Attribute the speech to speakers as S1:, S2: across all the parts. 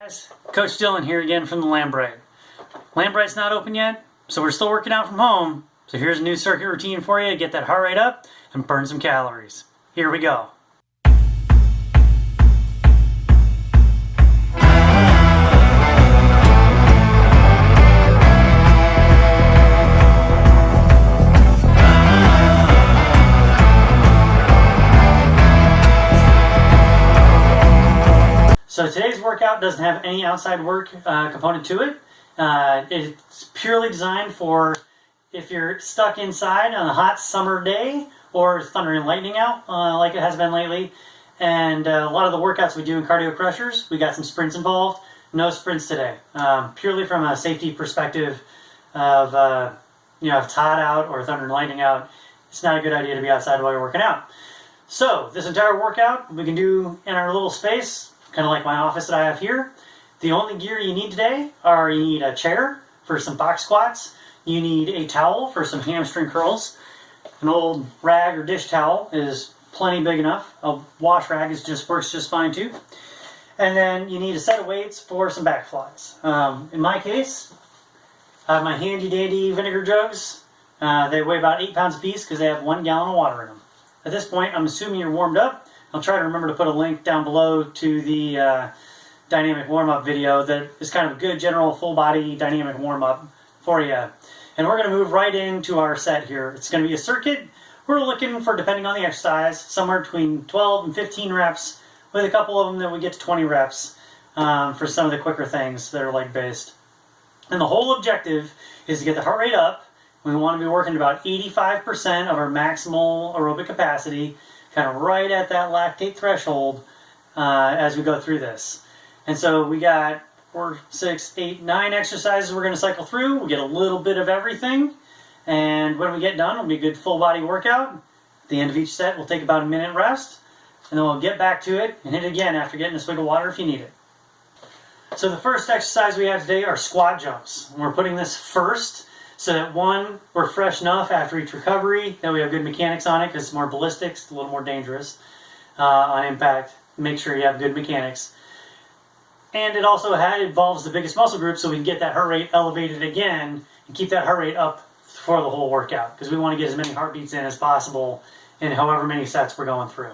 S1: Guys, Coach Dylan here again from the Lambright. Lambright's not open yet, so we're still working out from home. So here's a new circuit routine for you to get that heart rate up and burn some calories. Here we go. So today's workout doesn't have any outside work component to it. It's purely designed for if you're stuck inside on a hot summer day or thunder and lightning out like it has been lately. And a lot of the workouts we do in cardio crushers, we got some sprints involved. No sprints today. Purely from a safety perspective of, if it's hot out or thunder and lightning out, it's not a good idea to be outside while you're working out. So this entire workout we can do in our little space, kind of like my office that I have here. The only gear you need today are you need a chair for some box squats, you need a towel for some hamstring curls, an old rag or dish towel is plenty big enough, a wash rag works just fine too, and then you need a set of weights for some back flies. In my case, I have my handy dandy vinegar jugs. They weigh about 8 pounds a piece because they have 1 gallon of water in them. At this point, I'm assuming you're warmed up. I'll try to remember to put a link down below to the dynamic warm-up video that is kind of a good general full-body dynamic warm-up for you. And we're going to move right into our set here. It's going to be a circuit. We're looking for, depending on the exercise, somewhere between 12 and 15 reps, with a couple of them that we get to 20 reps for some of the quicker things that are leg-based. And the whole objective is to get the heart rate up. We want to be working about 85% of our maximal aerobic capacity, kind of right at that lactate threshold as we go through this. And so we got 4, 6, 8, 9 exercises we're going to cycle through. We'll get a little bit of everything. And when we get done, it'll be a good full body workout. At the end of each set, we'll take about a minute rest. And then we'll get back to it and hit it again after getting a swig of water if you need it. So the first exercise we have today are squat jumps. And we're putting this first so that one, we're fresh enough after each recovery, that we have good mechanics on it because it's more ballistic, it's a little more dangerous on impact. Make sure you have good mechanics. And it also involves the biggest muscle group so we can get that heart rate elevated again and keep that heart rate up for the whole workout because we want to get as many heartbeats in as possible in however many sets we're going through.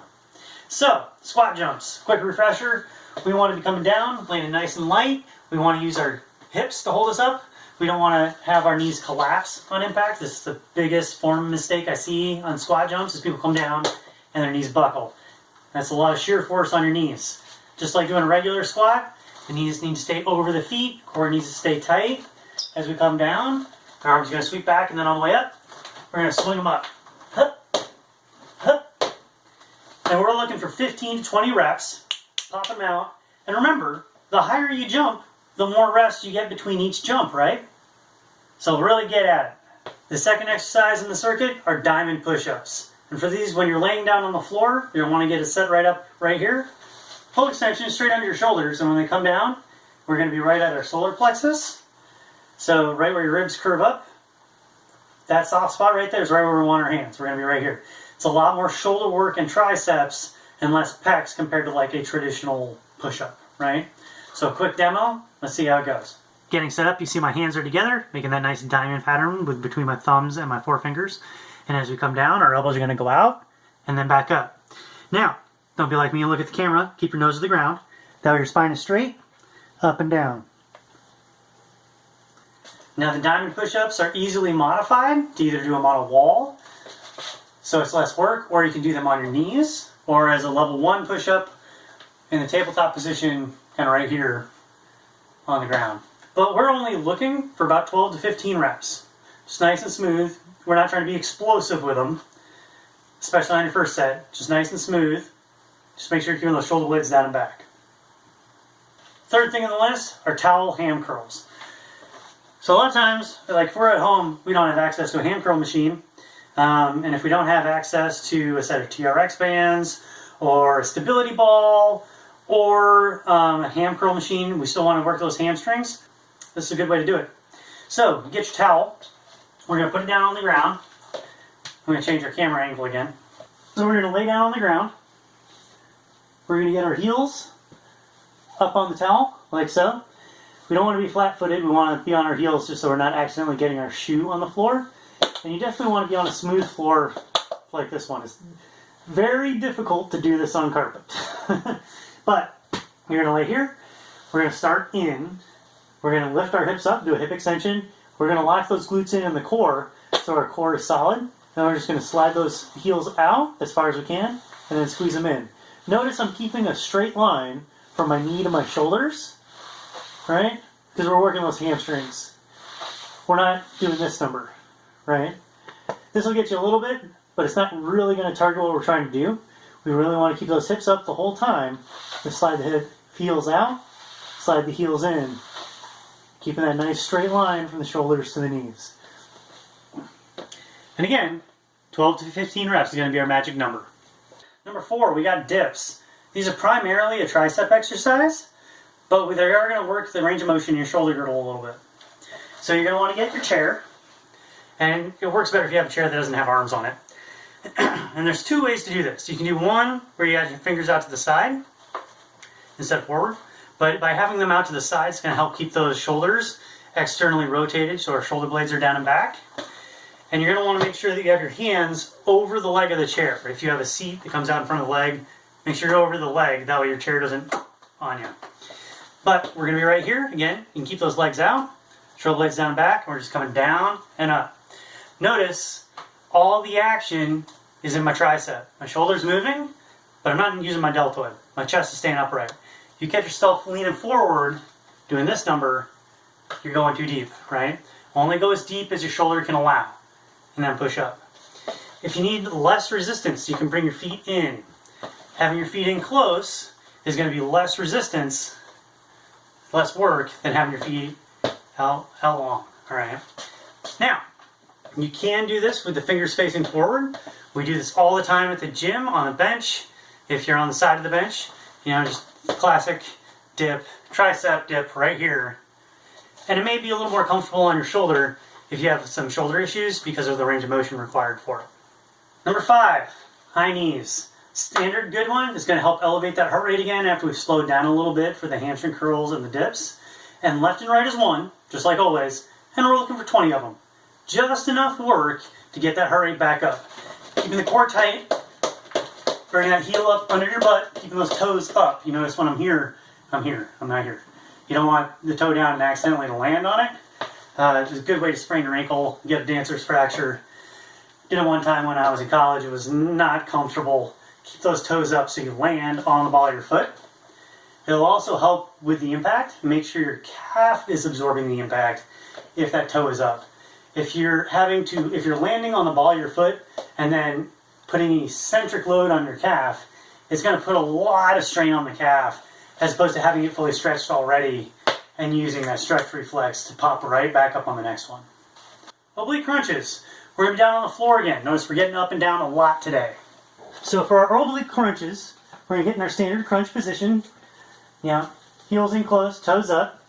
S1: So, squat jumps. Quick refresher. We want to be coming down, landing nice and light. We want to use our hips to hold us up. We don't want to have our knees collapse on impact. This is the biggest form of mistake I see on squat jumps is people come down and their knees buckle. That's a lot of shear force on your knees. Just like doing a regular squat, the knees need to stay over the feet, core needs to stay tight. As we come down, our arms are going to sweep back and then on the way up, we're going to swing them up. Hup, hup. And we're looking for 15 to 20 reps. Pop them out. And remember, the higher you jump, the more rest you get between each jump, right? So really get at it. The second exercise in the circuit are diamond push-ups. And for these, when you're laying down on the floor, you're going to want to get it set right up right here. Full extension straight under your shoulders. And when they come down, we're going to be right at our solar plexus. So right where your ribs curve up, that soft spot right there is right where we want our hands. We're going to be right here. It's a lot more shoulder work and triceps and less pecs compared to like a traditional push-up, right? So a quick demo. Let's see how it goes. Getting set up, you see my hands are together, making that nice diamond pattern between my thumbs and my forefingers. And as we come down, our elbows are going to go out and then back up. Now, don't be like me and look at the camera. Keep your nose to the ground. That way your spine is straight, up and down. Now the diamond push-ups are easily modified to either do them on a wall, so it's less work, or you can do them on your knees, or as a level 1 push-up in the tabletop position, kind of right here on the ground. But we're only looking for about 12 to 15 reps. Just nice and smooth. We're not trying to be explosive with them, especially on your first set. Just nice and smooth. Just make sure you're keeping those shoulder blades down and back. Third thing on the list are towel ham curls. So a lot of times, like if we're at home, we don't have access to a ham curl machine. And if we don't have access to a set of TRX bands or a stability ball or a ham curl machine, we still want to work those hamstrings. This is a good way to do it. So, get your towel. We're going to put it down on the ground. I'm going to change our camera angle again. So we're going to lay down on the ground. We're going to get our heels up on the towel. like so. We don't want to be flat-footed. We want to be on our heels just so we're not accidentally getting our shoe on the floor. And you definitely want to be on a smooth floor like this one. It's very difficult to do this on carpet. But you're going to lay here. We're going to start in. We're going to lift our hips up, do a hip extension. We're going to lock those glutes in the core so our core is solid. Then we're just going to slide those heels out as far as we can and then squeeze them in. Notice I'm keeping a straight line from my knee to my shoulders, right? Because we're working those hamstrings. We're not doing this number, right? This will get you a little bit, but it's not really going to target what we're trying to do. We really want to keep those hips up the whole time. Just slide the hip heels out, slide the heels in, keeping that nice straight line from the shoulders to the knees. And again, 12 to 15 reps is going to be our magic number. Number 4, we got dips. These are primarily a tricep exercise, but they are going to work the range of motion in your shoulder girdle a little bit. So you're going to want to get your chair, and it works better if you have a chair that doesn't have arms on it. And there's 2 ways to do this. You can do one where you have your fingers out to the side instead of forward, but by having them out to the side, it's going to help keep those shoulders externally rotated so our shoulder blades are down and back. And you're going to want to make sure that you have your hands over the leg of the chair. If you have a seat that comes out in front of the leg, make sure you're over the leg, that way your chair doesn't on you. But we're going to be right here. Again, you can keep those legs out, shoulder blades down and back, and we're just coming down and up. Notice all the action is in my tricep. My shoulder's moving, but I'm not using my deltoid. My chest is staying upright. If you catch yourself leaning forward, doing this number, you're going too deep, right? Only go as deep as your shoulder can allow, and then push up. If you need less resistance, you can bring your feet in. Having your feet in close is going to be less resistance, less work than having your feet out long, all right? Now, you can do this with the fingers facing forward. We do this all the time at the gym on the bench. If you're on the side of the bench, you know, just classic dip, tricep dip right here. And it may be a little more comfortable on your shoulder if you have some shoulder issues because of the range of motion required for it. Number 5, high knees. Standard good one is going to help elevate that heart rate again after we've slowed down a little bit for the hamstring curls and the dips. And left and right is 1, just like always, and we're looking for 20 of them. Just enough work to get that heart rate back up. Keeping the core tight, bringing that heel up under your butt, keeping those toes up. You notice when I'm here, I'm not here. You don't want the toe down and accidentally to land on it. It's a good way to sprain your ankle, get a dancer's fracture. Did it one time when I was in college. It was not comfortable. Keep those toes up so you land on the ball of your foot. It'll also help with the impact. Make sure your calf is absorbing the impact if that toe is up. If you're landing on the ball of your foot and then putting an eccentric load on your calf, it's going to put a lot of strain on the calf as opposed to having it fully stretched already and using that stretch reflex to pop right back up on the next one. Oblique crunches. We're going to be down on the floor again. Notice we're getting up and down a lot today. So for our oblique crunches, we're going to get in our standard crunch position. Heels in close, toes up,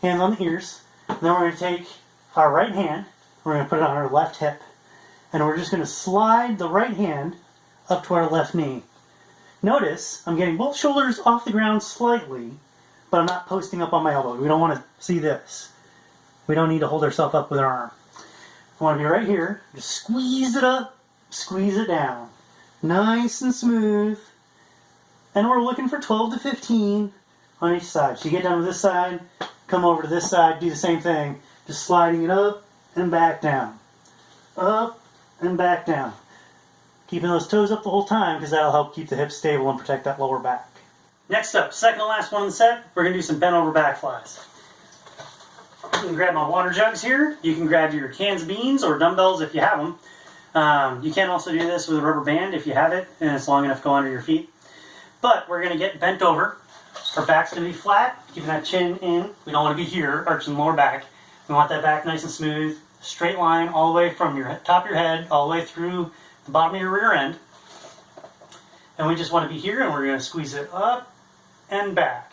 S1: hands on the ears. And then we're going to take our right hand, we're going to put it on our left hip, and we're just going to slide the right hand up to our left knee. Notice I'm getting both shoulders off the ground slightly, but I'm not posting up on my elbow. We don't want to see this. We don't need to hold ourselves up with our arm. We want to be right here. Just squeeze it up, squeeze it down. Nice and smooth. And we're looking for 12 to 15 on each side. So you get down to this side, come over to this side, do the same thing. Just sliding it up and back down. Up and back down. Keeping those toes up the whole time because that'll help keep the hips stable and protect that lower back. Next up, second to last one in the set, we're going to do some bent over back flies. You can grab my water jugs here. You can grab your cans of beans or dumbbells if you have them. You can also do this with a rubber band if you have it and it's long enough to go under your feet. But we're going to get bent over. Our back's going to be flat, keeping that chin in. We don't want to be here, arching the lower back. We want that back nice and smooth, straight line all the way from your top of your head, all the way through the bottom of your rear end. And we just want to be here, and we're going to squeeze it up and back.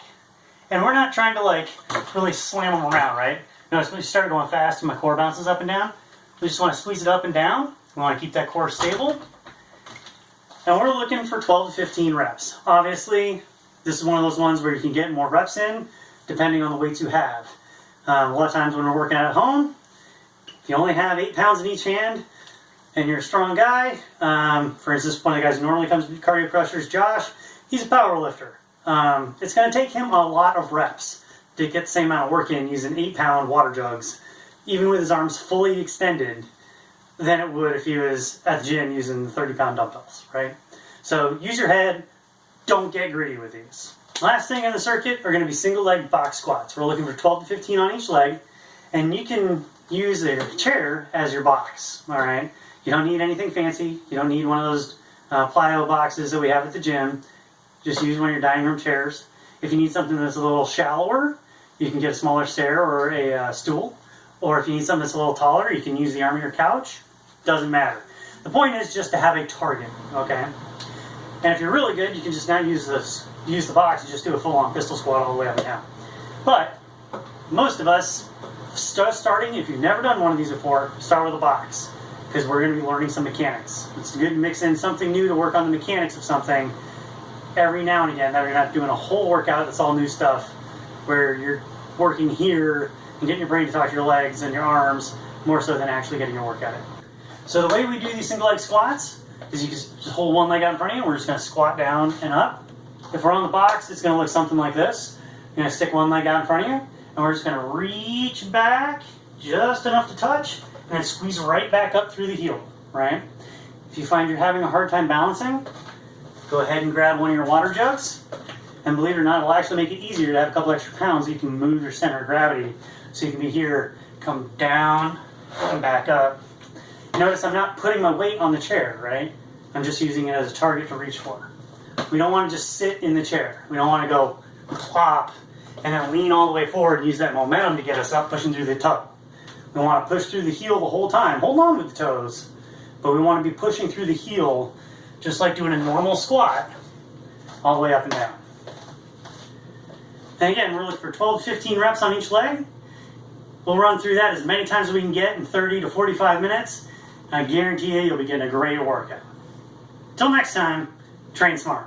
S1: And we're not trying to really slam them around, right? Notice when we start going fast and my core bounces up and down. We just want to squeeze it up and down. We want to keep that core stable. And we're looking for 12 to 15 reps. Obviously, this is one of those ones where you can get more reps in, depending on the weights you have. A lot of times when we're working out at home, if you only have 8 pounds in each hand and you're a strong guy, for instance, one of the guys who normally comes to cardio crushers, Josh, he's a power lifter. It's going to take him a lot of reps to get the same amount of work in using 8-pound water jugs, even with his arms fully extended, than it would if he was at the gym using 30-pound dumbbells, right? So use your head, don't get greedy with these. Last thing in the circuit are going to be single leg box squats. We're looking for 12 to 15 on each leg, and you can use a chair as your box, all right? You don't need anything fancy. You don't need one of those plyo boxes that we have at the gym. Just use one of your dining room chairs. If you need something that's a little shallower, you can get a smaller stair or a stool. Or if you need something that's a little taller, you can use the arm of your couch. Doesn't matter. The point is just to have a target, okay? And if you're really good, you can just now use the box and just do a full-on pistol squat all the way up and down. But most of us, starting, if you've never done one of these before, start with a box, because we're going to be learning some mechanics. It's good to mix in something new to work on the mechanics of something every now and again. That you're not doing a whole workout that's all new stuff, where you're working here and getting your brain to talk to your legs and your arms more so than actually getting your work at it. So the way we do these single leg squats is you just hold one leg out in front of you, and we're just going to squat down and up. If we're on the box, it's going to look something like this. You're going to stick one leg out in front of you, and we're just going to reach back just enough to touch, and then squeeze right back up through the heel, right? If you find you're having a hard time balancing, go ahead and grab one of your water jugs, and believe it or not, it'll actually make it easier to have a couple extra pounds. You can move your center of gravity, so you can be here, come down, and back up. Notice I'm not putting my weight on the chair, right? I'm just using it as a target to reach for. We don't want to just sit in the chair. We don't want to go plop and then lean all the way forward and use that momentum to get us up, pushing through the toe. We want to push through the heel the whole time. Hold on with the toes, but we want to be pushing through the heel just like doing a normal squat all the way up and down. And again, we're looking for 12 to 15 reps on each leg. We'll run through that as many times as we can get in 30 to 45 minutes. I guarantee you'll be getting a great workout. Till next time, train smart.